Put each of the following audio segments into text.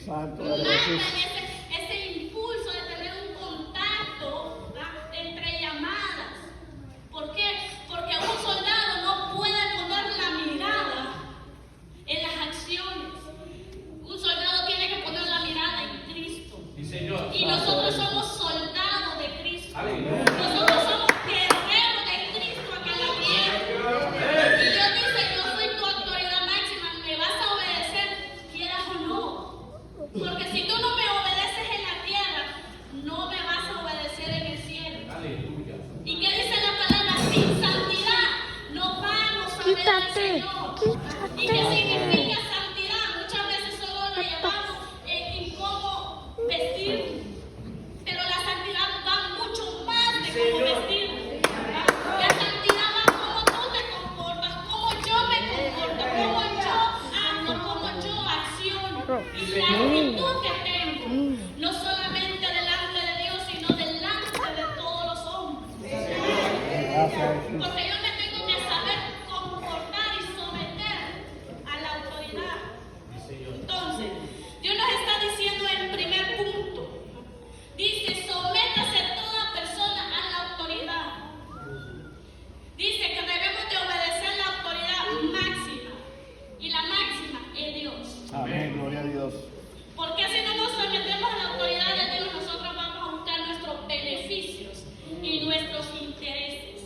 Santo no eres matan Jesús. ese impulso de tener un contacto, ¿verdad?, entre llamadas. ¿Por qué? Porque un soldado no puede poner la mirada en las acciones. Un soldado tiene que poner la mirada en Cristo. Sí, Señor. Y nosotros somos soldados de Cristo. Aleluya. Nosotros somos guerreros de Cristo acá en la tierra. Y Dios dice, yo soy tu autoridad máxima, me vas a obedecer, quieras o no. Porque si tú no me obedeces en la tierra, no me vas a obedecer en el cielo. Aleluya. ¿Y qué dice la palabra? Sin santidad no vamos a ver al Señor. ¿Y qué significa santidad? Muchas veces solo lo llevamos en cómo vestir. Pero la santidad va mucho más de cómo vestir. La santidad va cómo tú te comportas, cómo yo me comporto, cómo yo ando, cómo yo acciono. Y la actitud que tengo, no solamente delante de Dios, sino delante de todos los hombres. Gracias, Jesús. Porque yo me tengo que saber comportar y someter a la autoridad. Entonces, Dios nos está diciendo en primer punto, dice, sométase toda persona a la autoridad. Dice que debemos de obedecer la autoridad máxima. Y la máxima es Dios. Amén, gloria a Dios. Porque si no nos sometemos a la autoridad de Dios, nosotros vamos a buscar nuestros beneficios y nuestros intereses.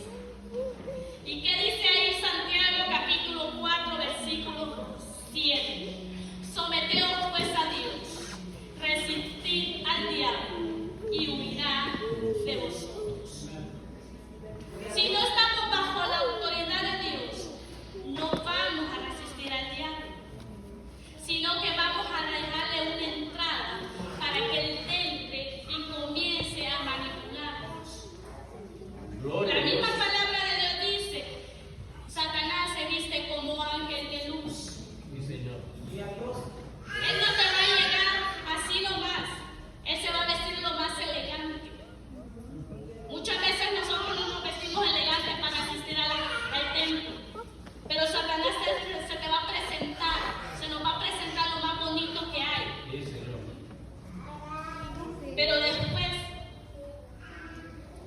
¿Y qué dice ahí Santiago capítulo 4 versículo 7? Someteos pues a Dios, resistid al diablo y huirá de vosotros. Si no estamos bajo la autoridad de Dios, no vamos a resistir al diablo, sino que vamos a dejarle una entrada para que él entre y comience a manipularnos. Gloria La a Dios. misma palabra de Dios dice, Satanás se viste como ángel de luz. Sí, Señor. Él no te va a llegar así nomás, él se va a vestir lo más elegante. Muchas veces nosotros no nos vestimos elegantes para asistir al templo, pero Satanás se te va a presentar, se nos va a presentar lo más bonito que hay. Sí, Señor. Pero después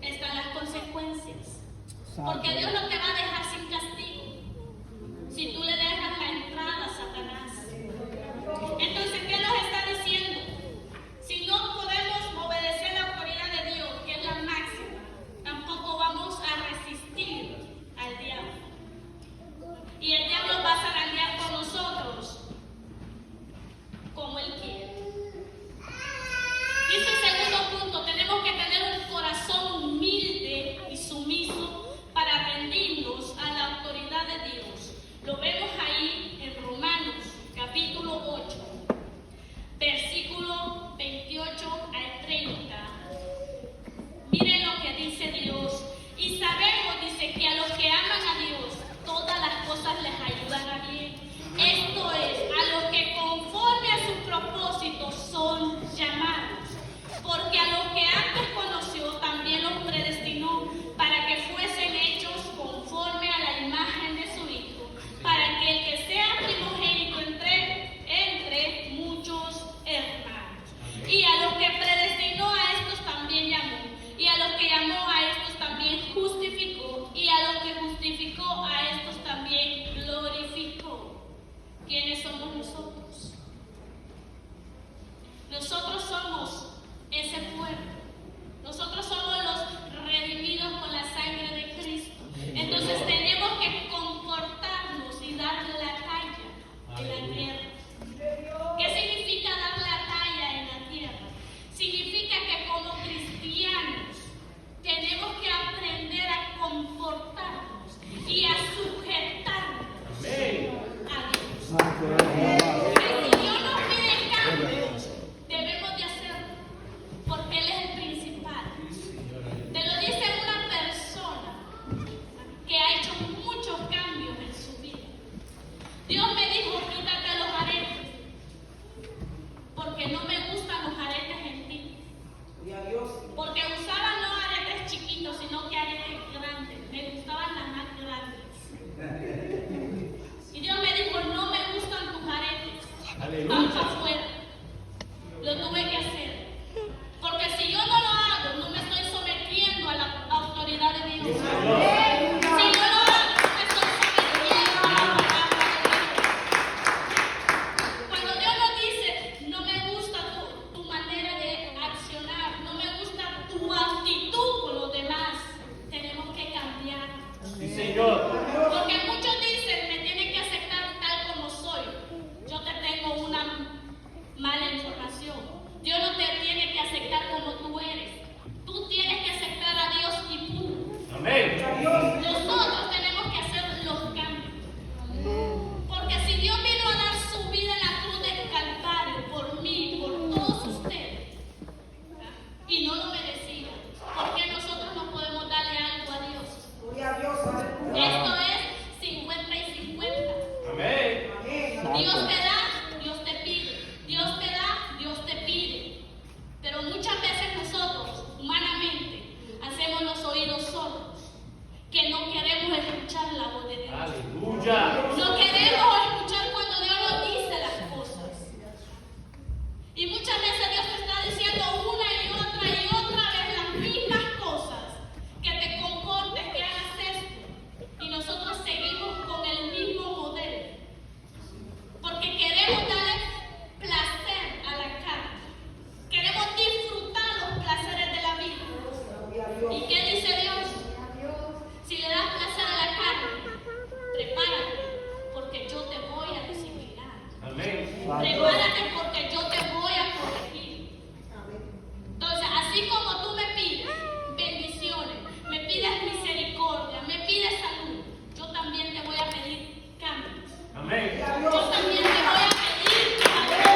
están las consecuencias. Porque Dios no te va a dejar sin castigo si tú le dejas la entrada a Satanás. Entonces, ¿qué nos está diciendo? Si no podemos obedecer la autoridad de Dios, que es la máxima, tampoco vamos a resistir al diablo. Y el diablo va a zarandear con nosotros como él quiere. Dice el segundo punto, tenemos que tener un corazón humilde y sumiso para rendirnos a la autoridad de Dios. Lo vemos ahí en Romanos capítulo 8, versículo 28 al 30. Miren lo que dice Dios. Y sabemos, dice, que a los que aman a Dios, todas las cosas les ayudan a bien. Esto es, a los que conforme a sus propósitos son llamados. Porque a los que antes conoció, también los predestinó para que fuesen hechos conforme a la imagen de su Hijo, para que el que sea primogénito entre muchos hermanos. Y a los que predestinó, a estos también llamó. Y a los que llamó, a estos también justificó. Y a los que justificó, a estos también glorificó. ¿Quiénes somos nosotros? Nosotros somos ese pueblo. Nosotros somos los redimidos con la sangre de Cristo. Entonces tenemos que comportarnos y dar la talla en la tierra. ¿Qué significa dar la talla en la tierra? Significa que como cristianos tenemos que aprender a comportarnos y a sujetarnos a Dios. Santo eres Jehová. Si Dios nos pide cambios, debemos de hacerlo, porque Él es el principal. Te lo dice una persona que ha hecho muchos cambios en su vida. Dios me dijo, quítate los aretes, porque no me gustan los aretes en ti. Porque usaba no aretes chiquitos, sino que aretes grandes. Me gustaban las más grandes. Y Dios me dijo, no me gustan tus aretes. Aleluya. Vamos afuera. Prepárate porque yo te voy a corregir. Entonces, así como tú me pides bendiciones, me pides misericordia, me pides salud, yo también te voy a pedir cambios. Amén. Yo también te voy a pedir salud. Entonces,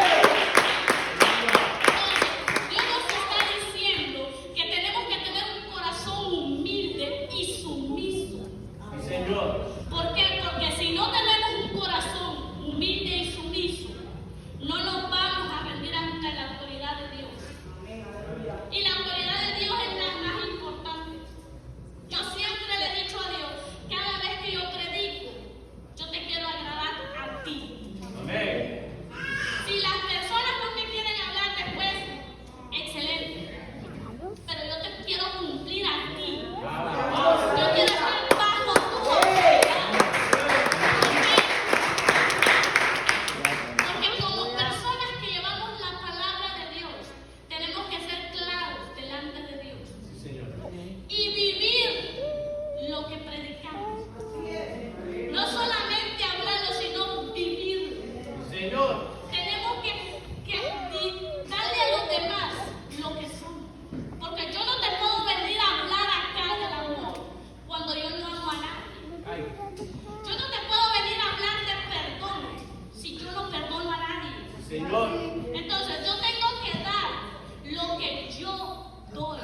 Dios nos está diciendo que tenemos que tener un corazón humilde y sumiso. Sí, Señor. ¿Por qué? Porque si no tenemos un corazón humilde y sumiso, no nos vamos a rendir ante la autoridad de Dios. Y la autoridad de Dios es la más importante. Yo siempre le he dicho a Dios, cada vez que yo predico, yo te quiero agradar a ti. Amén. Si las personas no me quieren hablar después, excelente. Pero yo te quiero cumplir a ti. Yo quiero estar bajo tu autoridad. Porque como personas que llevamos la palabra de Dios, tenemos que ser claros delante de Dios Sí, Señor. y vivir lo que predicamos. No solamente hablarlo, sino vivirlo. Sí, Señor. Tenemos que darle a los demás lo que son. Porque yo no te puedo venir a hablar acá del amor cuando yo no amo a nadie. Ay. Yo no te puedo venir a hablar de perdón si yo no perdono a nadie. Sí, Señor. Entonces yo tengo que dar lo que yo doy.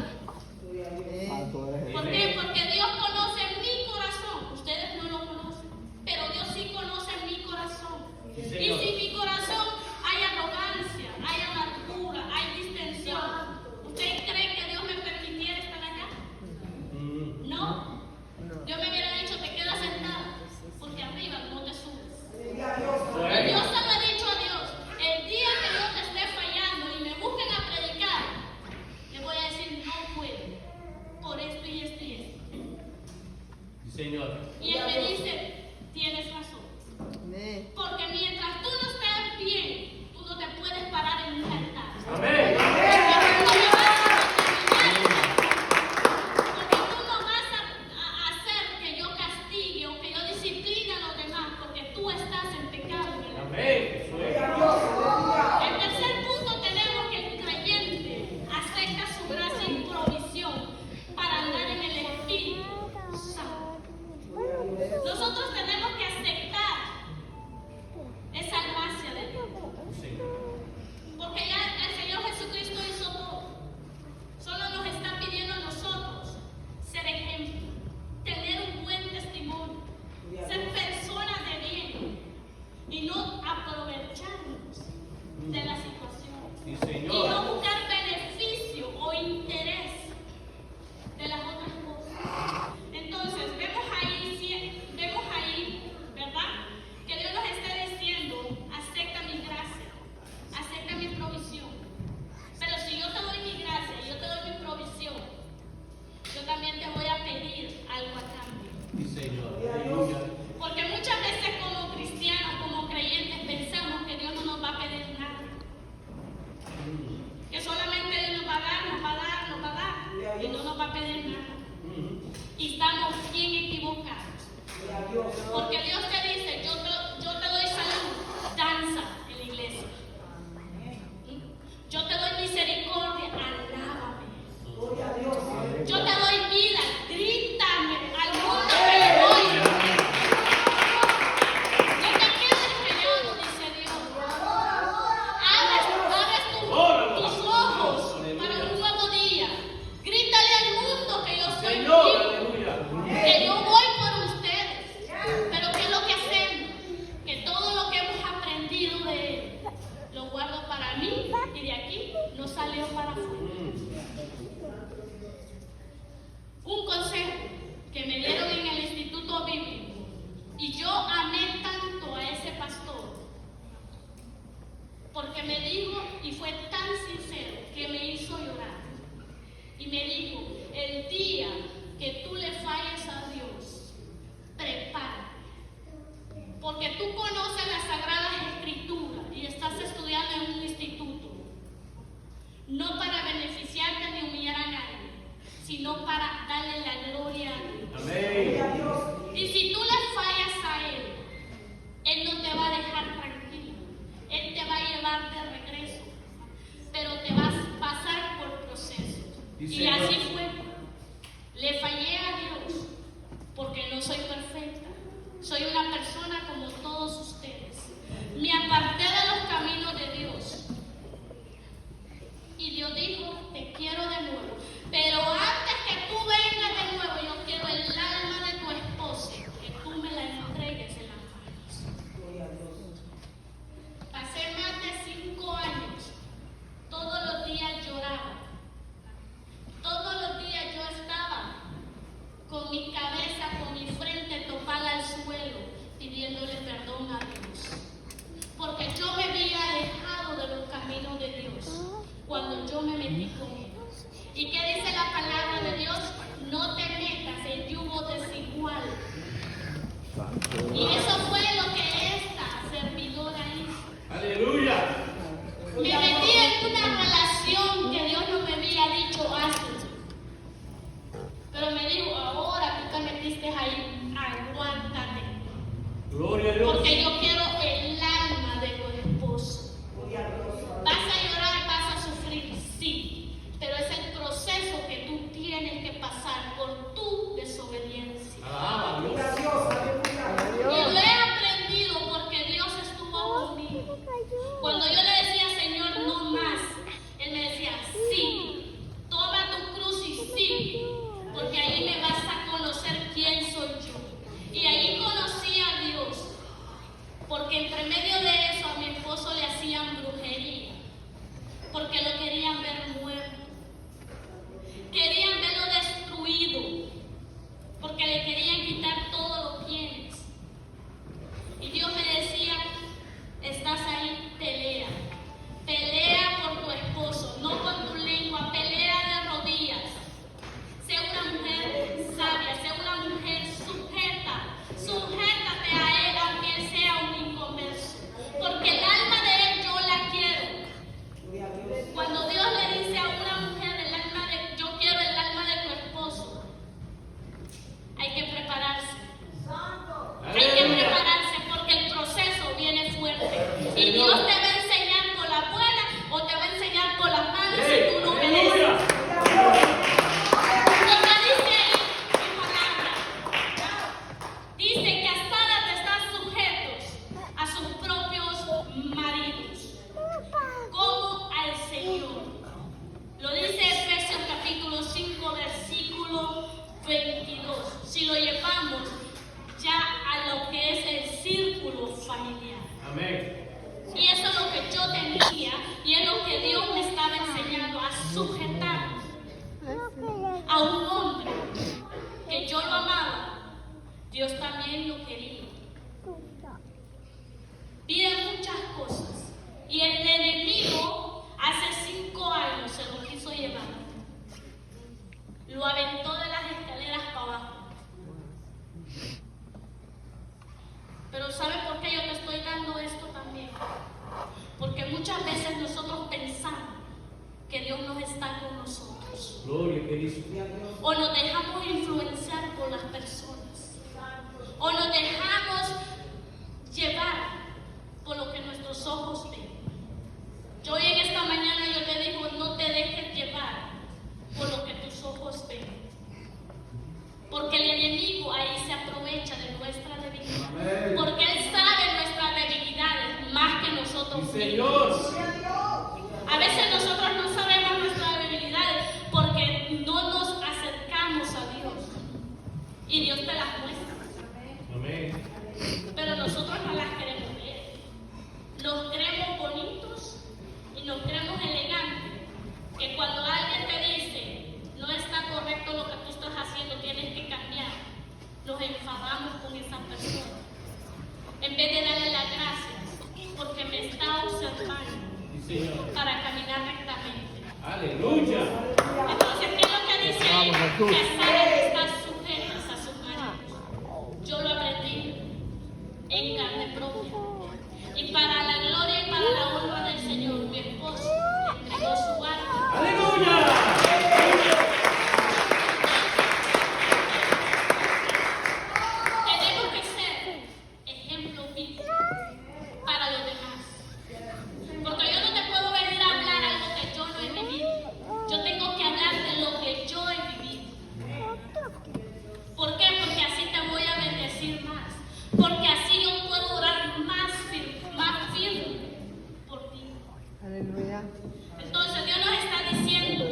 Santo eres ¿Por qué? Porque Dios conoce mi corazón. Ustedes no lo conocen, pero Dios sí conoce mi corazón. Sí, Y Señor. si mi corazón hay arrogancia, hay amargura, hay distensión, ¿ustedes creen que Dios me permitiera estar allá? Mm. No. Dios me hubiera dicho, te quedas sentada, porque arriba no te subes. Y yo se lo he dicho a Dios, el día que yo te esté fallando y me busquen a predicar, le voy a decir, no puedo, por esto y esto y esto. Sí, Señor. Y Él me dice, tienes razón. Porque mientras tú no estés bien, tú no te puedes parar en un altar. Amén. Porque tú no vas a hacer que yo castigue o que yo discipline a los demás, porque tú estás en pecado. Amén. Eso es. El tercer punto tenemos que el creyente acepta su gracia y provisión para andar en el Espíritu Santo. Nosotros tenemos que aceptar esa gracia de Dios. Sí, Señor. Porque ya el Señor Jesucristo hizo todo. Solo nos está pidiendo a nosotros ser ejemplo, tener un buen testimonio, ser personas de bien y no aprovecharnos de la situación. Sí, Y Señor. no buscar beneficio o interés de las otras cosas. Entonces, vemos ahí, ¿verdad? Que Dios nos está diciendo, acepta mi gracia, acepta mi provisión. Pero si yo te doy mi gracia y yo te doy mi provisión, yo también te voy a pedir algo a cambio. Sí, Señor. Aleluya. Porque muchas veces como cristianos, como creyentes, pensamos que Dios no nos va a pedir nada. Que solamente Él nos va a dar, nos va a dar, nos va a dar. Y no nos va a pedir nada. Y estamos bien equivocados. Porque Dios te dice, yo te doy salud, danza en la iglesia. Yo te doy misericordia, alábame. Yo te doy vida, grítame al mundo que le doy. No te quedes callado, dice Dios. Abres tus ojos para un nuevo día. Grítale al mundo que yo soy Señor. contigo, Aleluya. que yo voy por ustedes. Pero ¿qué es lo que hacemos? Que todo lo que hemos aprendido de Él lo guardo para mí y de aquí no salió para afuera. Un consejo que me dieron en el Instituto Bíblico y yo amé tanto a ese pastor porque me dijo y fue tan sincero que me hizo llorar y me dijo, el día que tú le falles a Dios, prepárate, porque tú conoces las Sagradas Escrituras y estás estudiando en un instituto, no para beneficiarte ni humillar a nadie, sino para darle la gloria a Dios. Amén. Y si tú le fallas a Él, Él no te va a dejar tranquilo. Él te va a Aleluya. Me metí en una relación que Dios no me había dicho hazlo. Pero me dijo, ahora tú te metiste ahí, aguántate. Gloria a Dios. Porque yo quiero el alma de tu esposo. ¿Vas a llorar, vas a sufrir? Sí. Pero es el proceso que tú tienes que pasar por tu desobediencia. Alaba a Dios. Y lo he aprendido porque Dios estuvo conmigo. Cuando yo le decía, Señor, no más, Él me decía, sí, toma tu cruz y sigue, porque ahí me vas a conocer quién soy yo. Y ahí conocí a Dios, porque entre medio de eso a mi esposo le hacían brujería, porque lo querían ver muerto, querían verlo destruido, porque le querían quitar todos los bienes. Y Dios me decía, estás ahí, pelea. Pelea por tu esposo, no con tu lengua, pelea de rodillas. Sé una mujer sabia, sé una mujer sujeta. Sujétate a él aunque él sea un inconverso. Porque el alma de él yo la quiero. Cuando Dios le dice a una mujer el alma de, yo quiero el alma de tu esposo, hay que prepararse. Hay que prepararse porque el proceso viene fuerte. Y Dios te va a enseñar por la buena o te va a enseñar por las malas si tú no obedeces. Lo que dice ahí mi palabra, dice que hasta están sujetos a sus propios maridos, como al Señor. Lo dice Efesios capítulo 5, versículo 22. Si lo llevamos ya a lo que es el círculo familiar. Amén. Y eso es lo que yo tenía y es lo que Dios me estaba enseñando a sujetar a un hombre que yo lo amaba. Dios también lo quería. Vienen muchas cosas y el enemigo hace 5 años se lo quiso llevar. Lo aventó de las escaleras para abajo. Pero ¿sabe por qué yo te estoy dando esto también? Porque muchas veces nosotros pensamos que Dios no está con nosotros. Gloria a Cristo. O nos dejamos influenciar por las personas. O nos dejamos llevar por lo que nuestros ojos ven. Yo hoy en esta mañana yo te digo, no te dejes llevar por lo que tus ojos ven. Porque el enemigo ahí se aprovecha de nuestra debilidad. Amén. Porque él sabe nuestras debilidades más que nosotros Sí, mismos. Señor. A veces nosotros no sabemos nuestras debilidades porque no nos acercamos a Dios. Y Dios te las muestra. Amén. Pero nosotros no las queremos ver. Nos creemos bonitos y nos creemos elegantes. Que cuando alguien te dice, no está correcto lo que tú estás haciendo, tienes que cambiar, nos enfadamos con esa persona. En vez de darle las gracias, porque me está observando Sí, Señor. para caminar rectamente. Aleluya. Entonces, ¿qué es lo que dice ahí? Que saben estar sujetas a sus maridos. Yo lo aprendí en carne propia. Y para la gloria y para la honra del Señor, mi esposo le entregó su alma. Aleluya. Tenemos que ser ejemplo vivo para los demás. Porque yo no te puedo venir a hablar algo que yo no he vivido. Yo tengo que hablar de lo que yo he vivido. ¿Por qué? Porque así te voy a bendecir más. Porque así yo puedo orar más firme por ti. Aleluya. Entonces Dios nos está diciendo,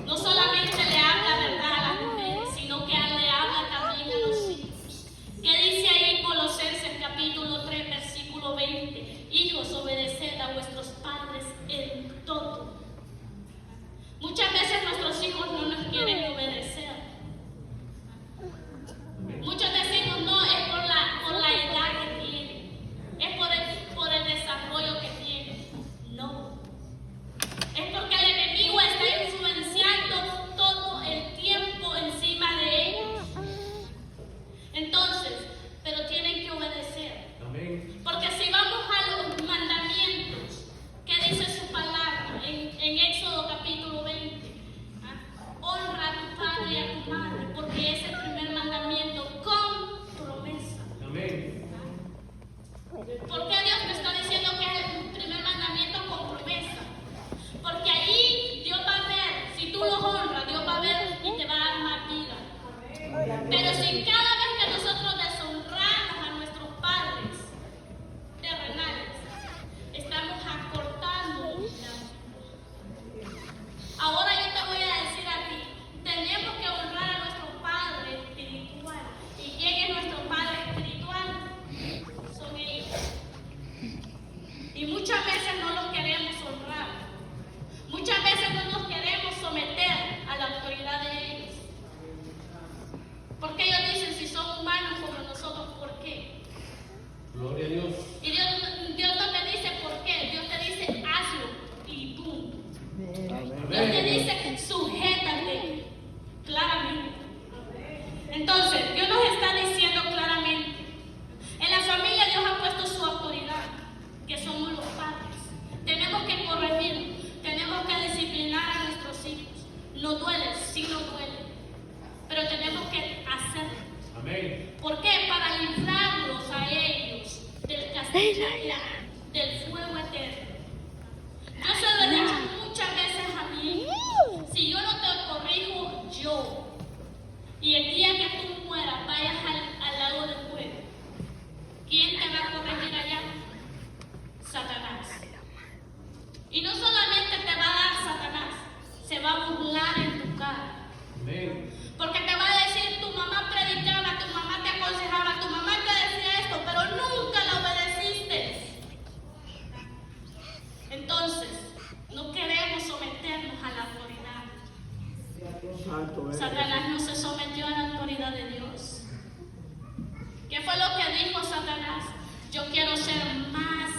no solamente le habla verdad a las mujeres, sino que le habla también a los hijos. ¿Qué dice ahí Colosenses capítulo 3, versículo 20? Hijos, obedeced a vuestros padres en todo. Muchas veces nuestros hijos no nos quieren obedecer. Muchos decimos no, es por la edad que tienen, es por el desarrollo que tienen. No, Satanás no se sometió a la autoridad de Dios. ¿Qué fue lo que dijo Satanás? Yo quiero ser más,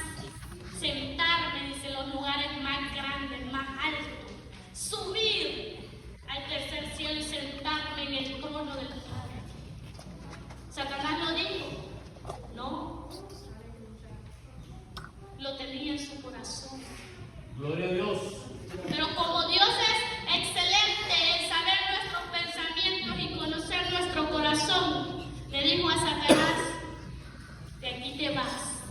sentarme, dice, en los lugares más grandes, más altos, subir al tercer cielo y sentarme en el trono del Padre. Satanás lo dijo, no, lo tenía en su corazón. Gloria a Dios. Pero como Dios es excelente en saber nuestros pensamientos y conocer nuestro corazón, le dijo a Satanás, de aquí te vas.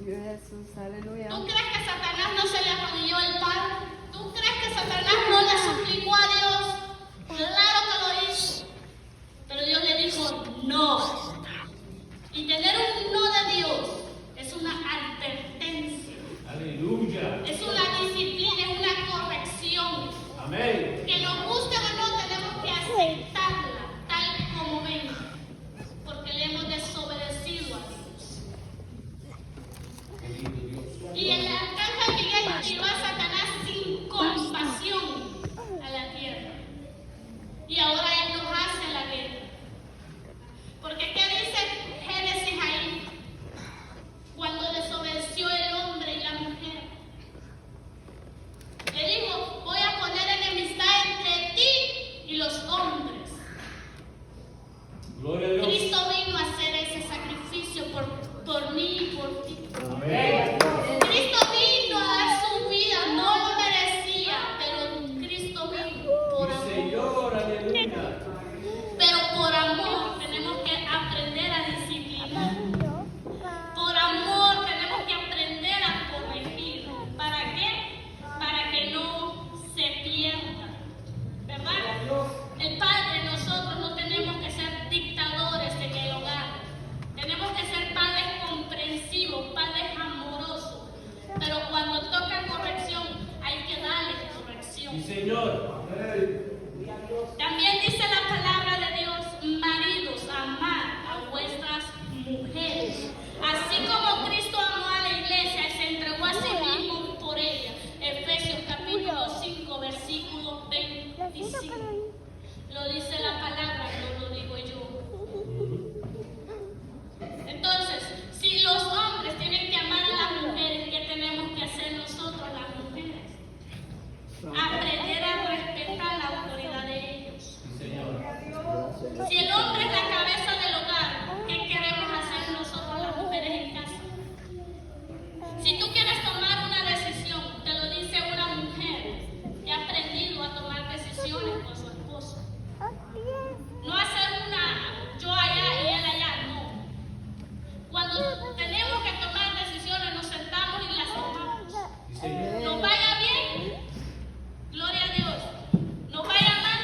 Jesús, aleluya. ¿Tú crees que Satanás no se le arrodilló al Padre? ¿Tú crees que Satanás no le suplicó a Dios? Claro que lo hizo. Pero Dios le dijo no. Y tener un no de Dios es una advertencia. Aleluya. Es una disciplina, es una corrección. Amén. Que nos guste o no, tenemos que aceptarla tal como venga. Porque le hemos desobedecido a Dios. Y el arcángel Miguel tiró a Satanás sin compasión a la tierra. Y ahora él nos hace la guerra. Porque ¿qué dice Génesis ahí? Cuando desobedeció el hombre y la mujer. Le dijo, voy a poner enemistad entre ti y los hombres. Gloria a Dios. Cristo vino a hacer ese sacrificio por mí y por ti. Amén. Cristo vino a dar su vida, no lo merecía, pero Cristo vino por amor. Señor, aleluya. Pero por amor tenemos que aprender a disciplinar. Por amor tenemos que aprender a corregir. ¿Para qué? Para que no se pierda. ¿Verdad? El Padre, nosotros no tenemos que ser dictadores en el hogar. Tenemos que ser padres comprensivos, padres amorosos. Pero cuando toca corrección, hay que darle corrección. Sí, Señor. También dice la palabra de Dios, maridos, amad a vuestras mujeres. Así como Cristo amó a la iglesia y se entregó a sí mismo por ella. Efesios capítulo 5, versículo 25. Lo dice la palabra, no lo digo yo. Entonces, si los hombres tienen que amar a las mujeres, ¿qué tenemos que hacer nosotros las mujeres? Aprender a respetar la autoridad de ellos. Sí, Señor. Si el hombre es la cabeza del hogar, ¿qué queremos hacer nosotros las mujeres en casa? Si tú quieres tomar una decisión, te lo dice una mujer que ha aprendido a tomar decisiones por su esposo. No hacer una yo allá y él allá, no. Cuando tenemos que tomar decisiones, nos sentamos y las tomamos. Sí, Señor. Nos vaya bien, gloria a Dios. Nos vaya mal,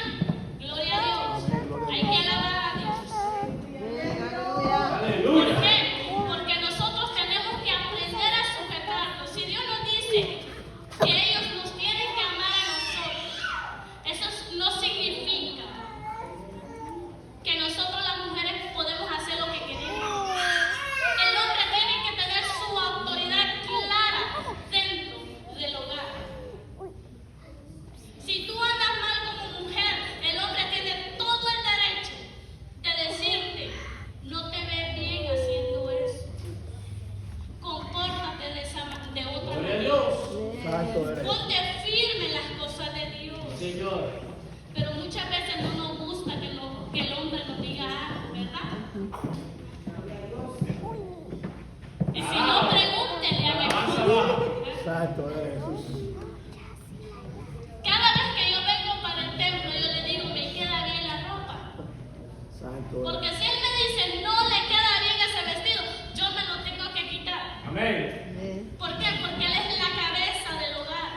gloria a Dios. Hay que alabar a Dios. ¿Por Aleluya. qué? Porque nosotros tenemos que aprender a sujetarnos. Si Dios nos dice que ellos nos tienen que amar a nosotros, eso no significa que nosotros las mujeres podemos hacer lo que queremos. El hombre tiene que tener su autoridad clara dentro del hogar. Si tú andas mal como mujer, el hombre tiene todo el derecho de decirte, no te ves bien haciendo eso. Compórtate de otra Gloria a manera. Dios. Santo eres. Ponte firme en las cosas de Dios. Sí, Señor. Pero muchas veces no nos gusta que el hombre nos diga algo, ¿verdad? Y si no, pregúntenle a mi esposo. Santo eres Jesús. Cada vez que yo vengo para el templo, yo le digo, me queda bien la ropa. Santo Porque eres. si él me dice, no le queda bien ese vestido, yo me lo tengo que quitar. Amén. ¿Por qué? Porque él es la cabeza del hogar.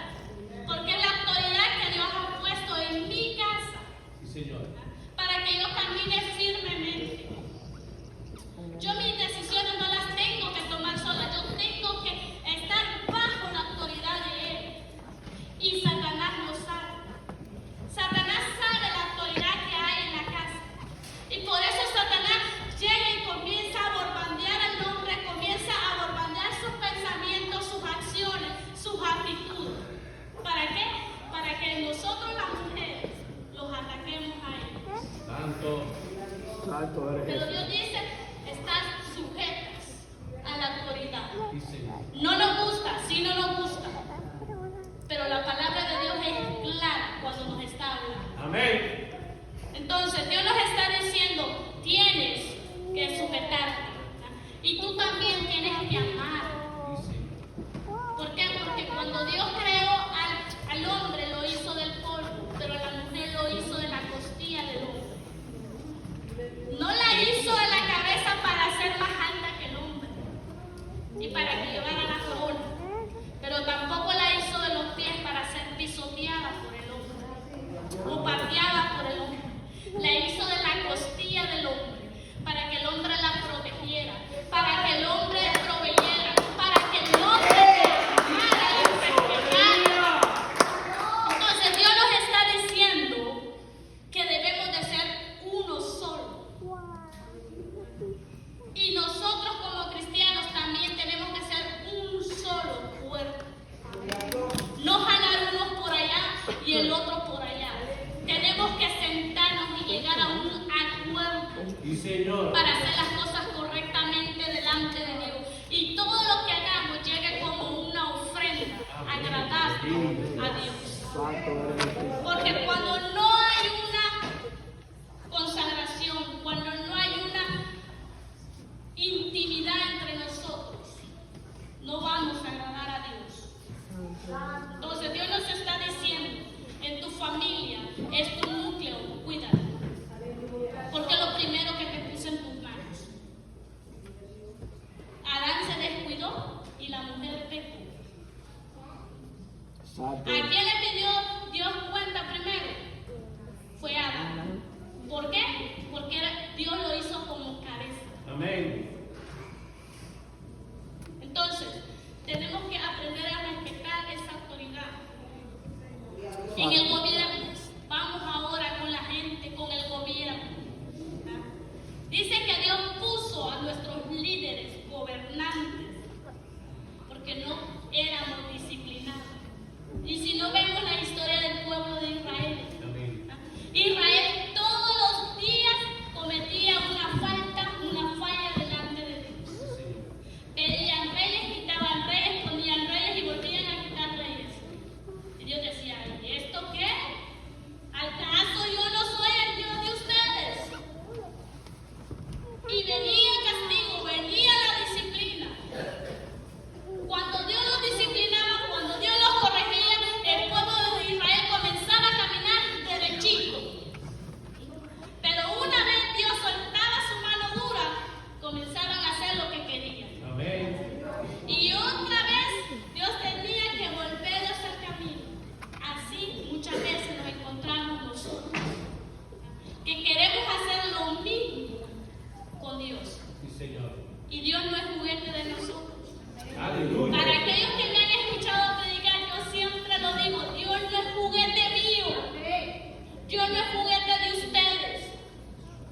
Porque es la autoridad que Dios ha puesto en mi casa. Sí, Señor. Para que yo camine firmemente. Yo mis decisiones no las tengo que tomar sola, yo tengo que estar bajo la autoridad de Él. Santo eres Pero Jesús. Dios dice, estás sujetas a la autoridad. Sí, Señor. No nos gusta, sí no nos gusta. Pero la palabra de Dios es clara cuando nos está hablando. Amén. Entonces Dios nos está diciendo, tienes que sujetarte. Y tú también tienes que amar. Sí, Señor. ¿Por qué? Porque cuando Dios creó al hombre lo hizo del polvo, pero a la mujer lo hizo de la costilla del hombre. No la hizo de la cabeza para ser más alta que el hombre y para que llevara la corona, pero tampoco la hizo de los pies para ser pisoteada por el hombre o pateada por el hombre. La hizo de la costilla del hombre para que el hombre la protegiera, para que el hombre proveyera, para que el hombre amara la enfermedad. Entonces Dios nos está diciendo que debemos de ser uno solo. Y nosotros como cristianos también tenemos que ser un solo cuerpo. No jalar unos por allá y el otro por allá. Tenemos que sentarnos y llegar a un acuerdo Sí, Señor. para hacer las cosas correctamente delante de Dios. Y todo lo que hagamos llegue como una ofrenda agradable a Dios. Santo eres Jesús. Porque cuando no hay una consagración, cuando no hay una intimidad entre nosotros, no vamos a agradar a Dios. Entonces Dios nos está diciendo, en tu familia, es tu núcleo, cuídalo. Porque lo primero que te puse en tus manos. Adán se descuidó y la mujer pecó. Santo ¿A quién le pidió Dios cuenta primero? Fue a Adán. ¿Por qué? Porque Dios lo hizo como cabeza. Amén. Entonces, tenemos que aprender a respetar esa autoridad. En el gobierno, vamos ahora con la gente, con el gobierno. Dice que Dios puso a nuestros líderes gobernantes porque no éramos disciplinados. Y si no vemos la historia del pueblo de Israel, Amén. Israel todos los días cometía una falla delante de Dios. Sí, Señor. Pedían reyes, quitaban reyes, ponían reyes y volvían a quitar reyes. Y Dios decía, ¿y esto qué? ¿Acaso yo no soy el Dios de ustedes? Y venía el castigo, venía la disciplina. Cuando Dios los disciplinaba, cuando Dios los corregía, el pueblo de Israel comenzaba a caminar derechito. Pero una vez Dios soltaba su mano dura, comenzaban a hacer lo que querían. Amén. Y otra vez Dios tenía que volverlos al camino. Así muchas veces nos encontramos nosotros, que queremos hacer lo mismo con Dios. Sí, Señor. Y Dios no es juguete de nosotros. Aleluya. Para aquellos que me han escuchado predicar, yo siempre lo digo, Dios no es juguete mío. Dios no es juguete de ustedes.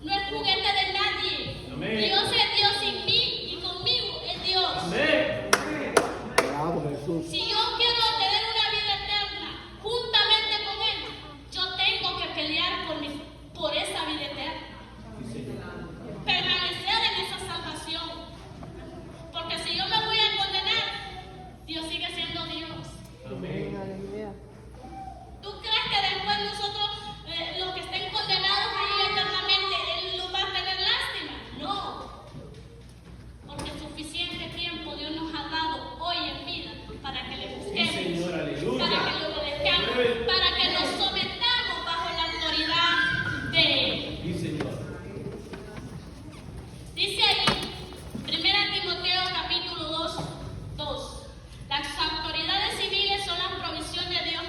No es juguete de nadie. Amén. Dios es Dios sin mí y conmigo es Dios. Amén. Bravo Jesús. Si yo quiero tener una vida eterna juntamente con Él, yo tengo que pelear por esa vida eterna. Sí, Señor. Permanecer en esa salvación. Porque si yo me voy a condenar, Dios sigue siendo Dios. Amén. Aleluya. ¿Tú crees que después nosotros, los que estén condenados ahí eternamente, Él los va a tener lástima? No. Porque suficiente tiempo Dios nos ha dado hoy en vida para que le Sí, busquemos, Señor. Aleluya. para que lo obedezcamos, Amén. para que nos sometamos bajo la autoridad de Él. Sí, Señor. Dice ahí, 1 Timoteo capítulo 2, las autoridades civiles son la provisión de Dios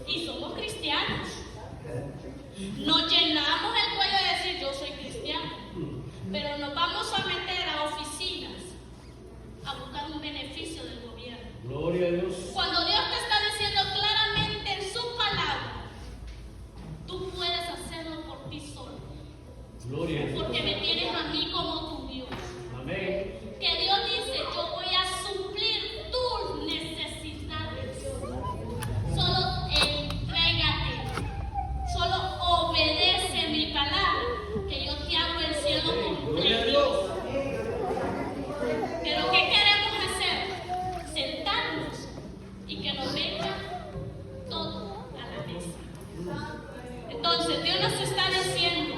y somos cristianos. Nos llenamos el cuello de decir yo soy cristiano, pero nos vamos a meter a oficinas a buscar un beneficio del gobierno. Gloria a Dios. Cuando Dios te está diciendo claramente en su palabra, tú puedes hacerlo por ti solo, Gloria a Dios. porque me tienes a mí como tu Dios. Amén. Que Dios dice, yo voy a suplir tus necesidades. Solo entrégate, solo obedece mi palabra, que yo te hago el cielo Gloria a Dios. completo. Pero ¿qué queremos hacer? Sentarnos y que nos venga todo a la mesa. Entonces Dios nos está diciendo,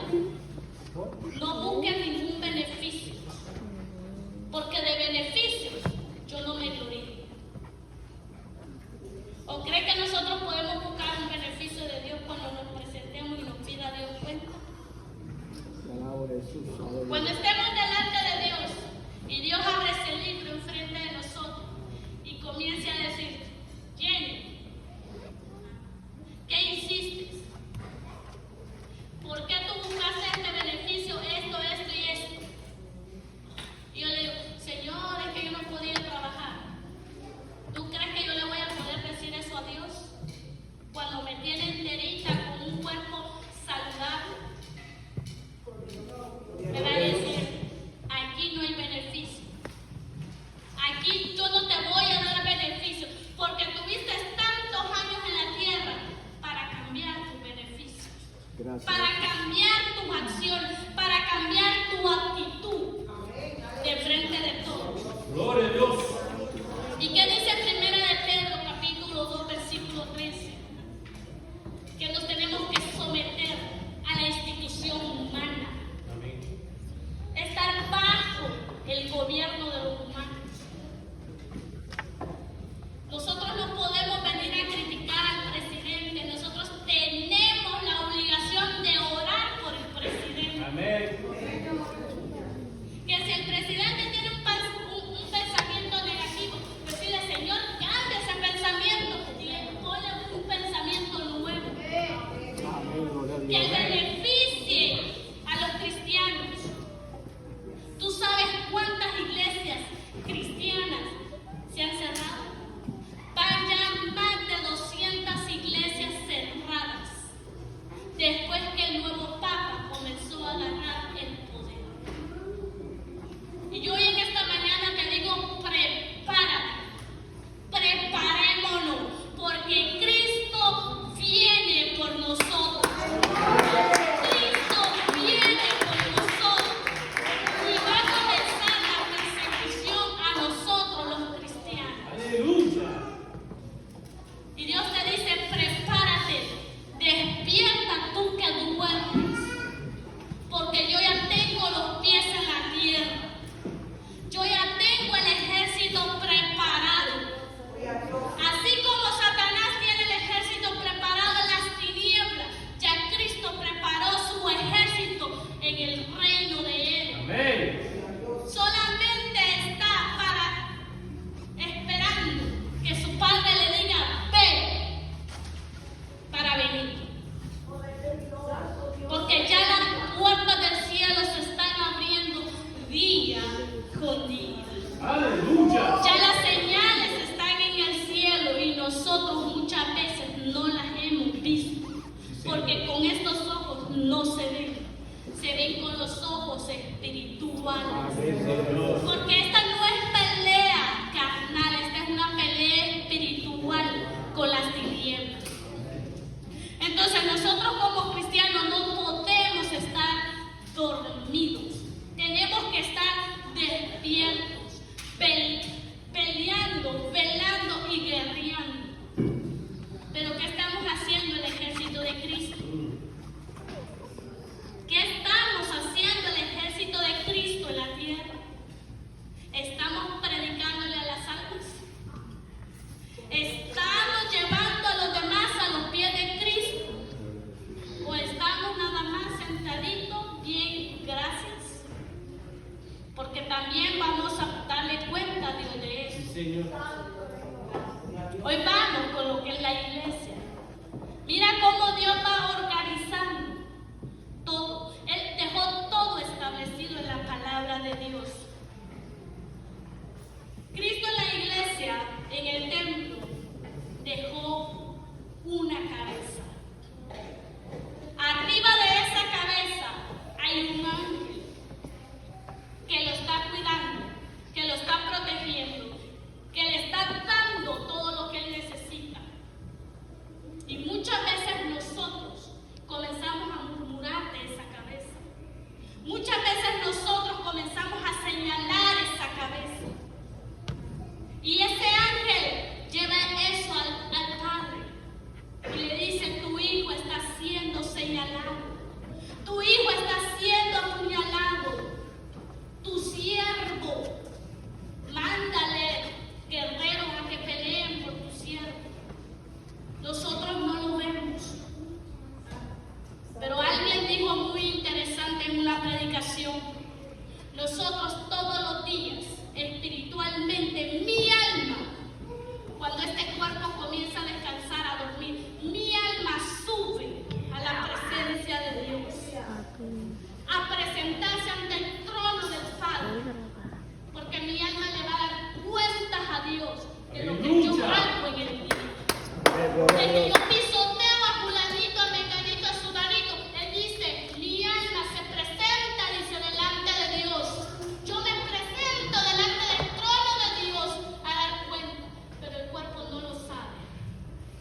no busquen ningún beneficio, porque de beneficios yo no me glorío. ¿O cree que nosotros podemos buscar un beneficio de Dios cuando nos presentemos y nos pida a Dios cuenta? Te alabo, Jesús. Aleluya. Cuando estemos delante de Dios y Dios abre ese libro enfrente de nosotros y comience a decir, Jenny, ¿qué hiciste? ¿Por qué tú buscaste este beneficio, esto y esto? Y yo le digo, Señor, es que yo no podía trabajar. ¿Tú crees que yo le voy a poder decir eso a Dios? Cuando me tiene enterita con un cuerpo saludable, me va a decir, aquí no hay beneficio. Aquí yo no te voy a dar beneficio, porque tuviste tantos años en la tierra para cambiar tus beneficios, Gracias. para cambiar tus acciones, para cambiar tu actitud de frente de todos. Gloria a Dios. ¿Y qué dice Primera de Pedro, capítulo 2, versículo 13? Que nos tenemos que someter a la institución humana, Amén. estar bajo el gobierno de los humanos. Nosotros no podemos venir a criticar al presidente, nosotros tenemos la obligación de orar por el presidente. Amén. Que si el presidente tiene un pensamiento negativo, decirle, Señor, cambia ese pensamiento y ponle un pensamiento nuevo Amén, gloria a que Dios. beneficie a los cristianos. ¿Tú sabes cuántas iglesias cristianas se han cerrado? Van ya más de 200 iglesias cerradas después que el nuevo Papa comenzó a agarrar el poder. Y yo hoy en esta mañana te digo, prepárate, preparémonos, porque Cristo viene por nosotros. Cristo viene por nosotros y va a comenzar la persecución a nosotros los cristianos. Aleluya. Y Dios te dice, prepárate, despierta tú que duermes, porque yo ya tengo los pies en la tierra. Yo ya tengo el ejército preparado. Así como Satanás tiene el ejército preparado en las tinieblas, ya Cristo preparó su ejército en el reino de Él. Amén. Solamente está esperando que su padre le diga, ve, para venir. Porque ya las puertas del cielo se están abriendo día con día. Aleluya. Ya las señales están en el cielo y nosotros muchas veces no las hemos visto. Porque con estos ojos no se ven con los ojos espirituales. Amén, Señor. Porque esta no es pelea carnal, esta es una pelea espiritual con las tinieblas. Entonces nosotros como cristianos no podemos estar dormidos. Tenemos que estar despiertos, peleando, velando y guerreando. Pero ¿qué estamos haciendo el ejército de Cristo? ¿Qué estamos haciendo el ejército de Cristo en la tierra? ¿Estamos predicándole a las almas? ¿Estamos llevando a los demás a los pies de Cristo? gloria a De que Dios. yo pisoteo a fulanito, a menganito, a sudanito. Él dice, mi alma se presenta, dice, delante de Dios. Yo me presento delante del trono de Dios a dar cuenta, pero el cuerpo no lo sabe.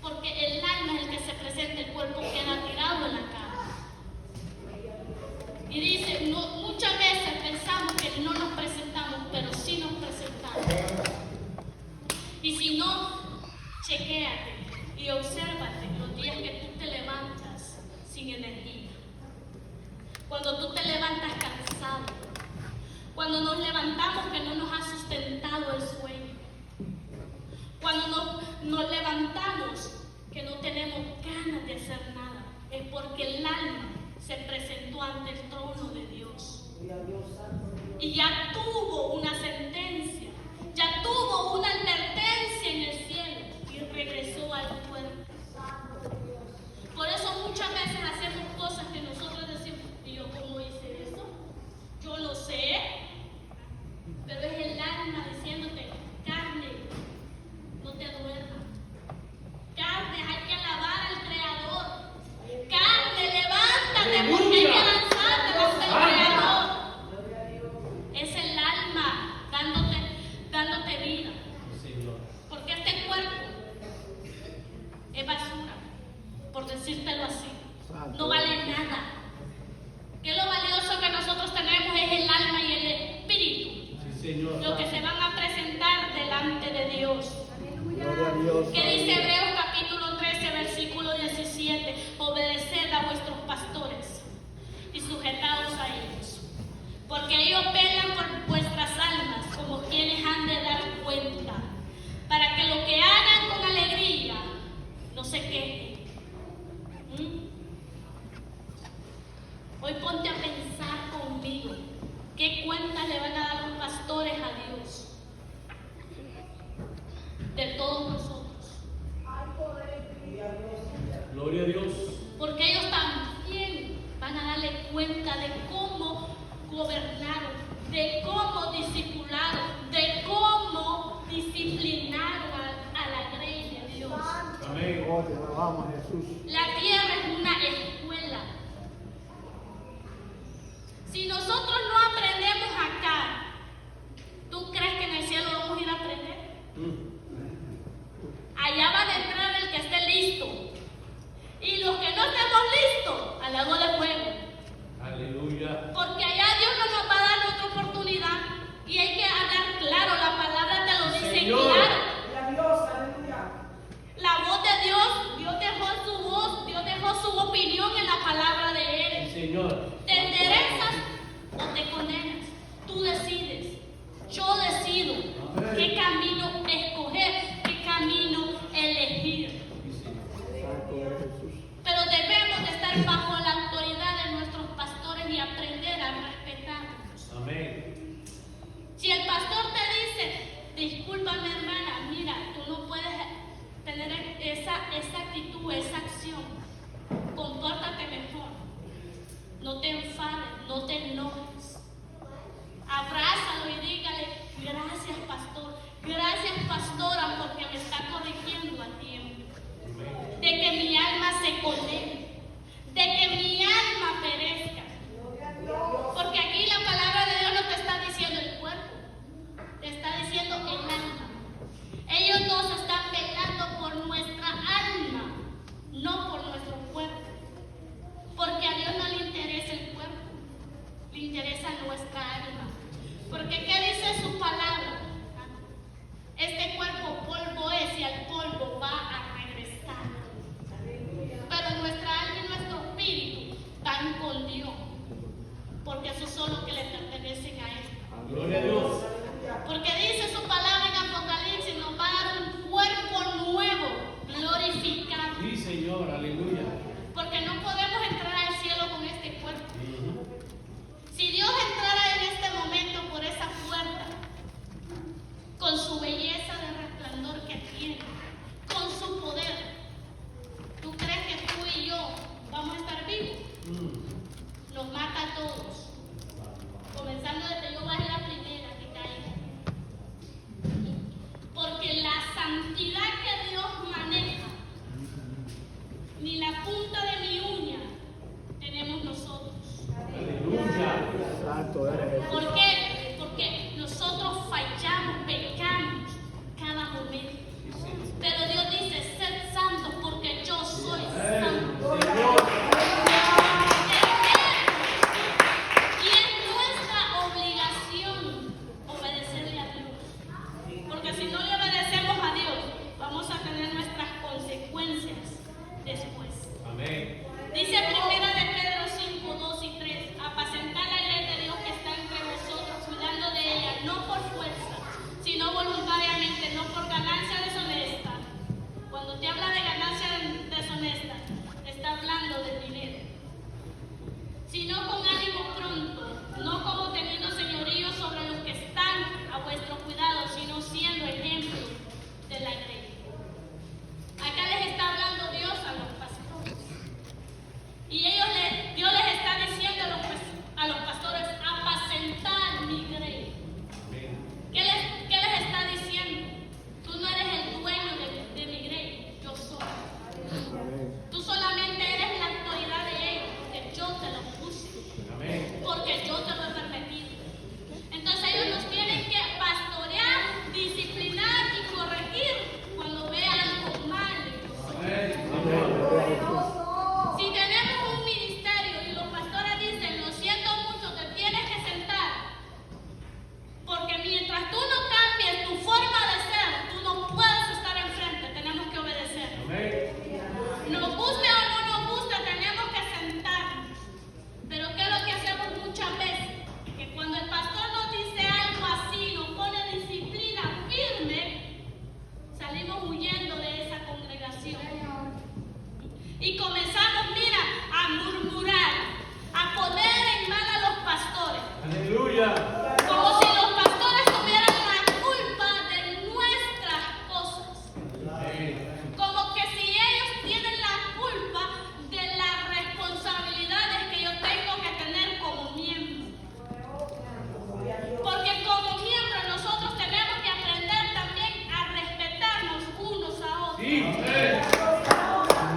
Porque el alma es el que se presenta, el cuerpo queda tirado en la cama. Y dice, muchas veces pensamos que no nos presentamos, pero sí nos presentamos. Y si no, chequéate y obsérvate los días que tú te levantas sin energía. Cuando tú te levantas cansado. Cuando nos levantamos que no nos ha sustentado el sueño. Cuando nos levantamos que no tenemos ganas de hacer nada. Es porque el alma se presentó ante el trono de Dios. Y ya tuvo una sentencia. Ya tuvo una advertencia en el cielo y regresó al cuerpo. Por eso muchas veces hacemos cosas que nosotros decimos, ¿y yo cómo hice eso? Yo lo sé. Pero es el alma diciéndote, carne, no te duermas. Carne, hay que alabar al Creador. Carne, levántate porque hay que lanzarte hasta el Creador. Es el alma dándote vida. Porque este cuerpo es basura, por decírtelo así. No vale nada. Que lo valioso que nosotros tenemos es el alma y el espíritu. Sí, Señor. Lo que se van a presentar delante de Dios. Gloria a Dios. Que dice Hebreos capítulo 13, versículo 17, obedeced a vuestros pastores y sujetaos a ellos, porque ellos velan por vuestras almas como quienes han de dar cuenta, para que lo que hagan con alegría no se quejen. Hoy ponte a pensar conmigo, ¿qué cuenta le van a dar los pastores a Dios de todos nosotros? Gloria a Dios. Porque ellos también van a darle cuenta de cómo gobernaron, de cómo discipularon, de cómo disciplinaron a la grey de Dios. Amén. Oh, te alabamos, Jesús. La tierra es una escuela. Si nosotros no aprendemos acá, ¿tú crees que en el cielo vamos a ir a aprender? Allá van a entrar el que esté listo. Y los que no estemos listos, al lago de fuego. Aleluya. Porque allá Dios no nos va a dar otra oportunidad. Y hay que hablar claro, la palabra te lo dice Señor. claro. La voz de Dios, Dios dejó su voz, Dios dejó su opinión en la palabra de Él. Señor. ¿Te enderezas o te condenas? Tú decides. Yo decido qué camino escoger, qué camino elegir. Santo eres Jesús. Pero debemos de estar bajo la autoridad de nuestros pastores y aprender a respetarlos. Amén. Si el pastor te dice, discúlpame hermana, mira, tú no puedes tener esa actitud, esa acción, compórtate mejor, no te enfades, no te enojes, abrázalo y dígale, gracias pastor, gracias pastora, porque me está corrigiendo a tiempo, de que mi alma se condene, de que mi alma perezca. Porque aquí la palabra de Dios no te está diciendo el cuerpo, te está diciendo el alma. Ellos dos están velando por nuestra alma, no por nuestro cuerpo. Porque a Dios no le interesa el cuerpo, le interesa nuestra alma. Porque ¿qué dice su palabra? Este cuerpo polvo es y al polvo va a regresar. Pero nuestra alma y nuestro espíritu van con Dios. Porque eso son los que le pertenecen a Él. Gloria a Dios. Porque dice su palabra en Apocalipsis, nos va a dar un cuerpo nuevo, glorificado. Sí, Señor. Aleluya. Porque no podemos entrar al cielo con este cuerpo. Si Dios entrara en este momento por esa puerta, con su belleza de resplandor que tiene, con su poder, ¿tú crees que tú y yo vamos a estar vivos? Nos mata a todos. Comenzando desde yo bajé la primera que caí. Porque la santidad que Dios maneja Y comenzamos, mira, a murmurar, a poner en mal a los pastores. Aleluya. Como si los pastores tuvieran la culpa de nuestras cosas. Amén. Como que si ellos tienen la culpa de las responsabilidades que yo tengo que tener como miembro. Porque como miembros nosotros tenemos que aprender también a respetarnos unos a otros. Sí. Amén.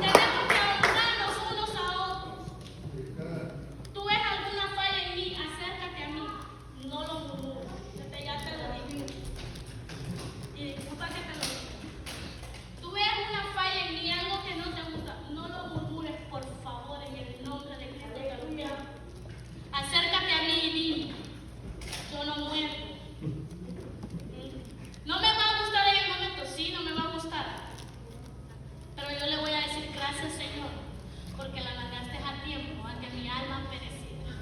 Tenemos que honrarnos unos a otros. Tú ves alguna falla en mí, acércate a mí. No lo murmures. Ya te lo dije. Y disculpa que te lo diga. Tú ves una falla en mí, algo que no te gusta, no lo murmures, por favor, en el nombre de Cristo te lo pido. Acércate a mí y dime, yo no muero. No me va a gustar en el momento, sí, no me va a gustar. Pero yo le voy a decir gracias, Señor, porque la mandaste a tiempo, a que mi alma pereciera.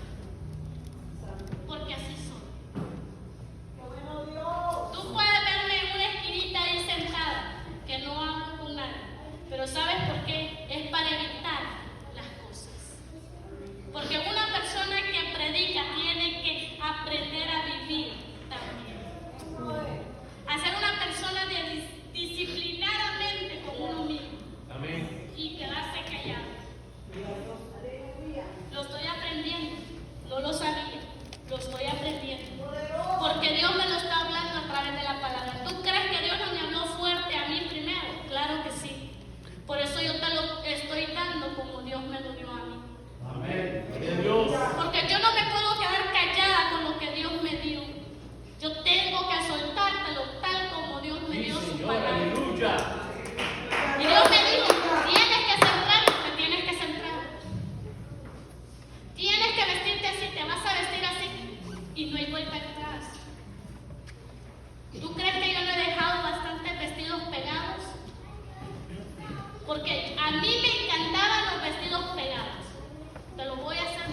Porque así soy. Tú puedes verme en una esquinita ahí sentada, que no hablo con nadie. Pero ¿sabes por qué? Es para evitar las cosas. Porque una persona que predica tiene que aprender a vivir también. A ser una persona disciplinadamente con uno mismo. Amén. Y quedarse callado. Lo estoy aprendiendo. No lo sabía. Lo estoy aprendiendo. Porque Dios me lo está hablando a través de la palabra. ¿Tú crees que Dios no me habló fuerte a mí primero? Claro que sí. Por eso yo te lo estoy dando como Dios me lo dio a mí. Amén. Gloria a Dios. Porque yo no me puedo quedar callada con lo que Dios me dio. Yo tengo que soltártelo tal como Dios me Sí, dio su Señor. palabra. Aleluya. Y Dios me dijo, tienes que centrar lo que tienes que centrar. Tienes que vestirte así, te vas a vestir así. Y no hay vuelta atrás. ¿Tú crees que yo no he dejado bastantes vestidos pegados? Porque a mí me encantaban los vestidos pegados. Te lo voy a hacer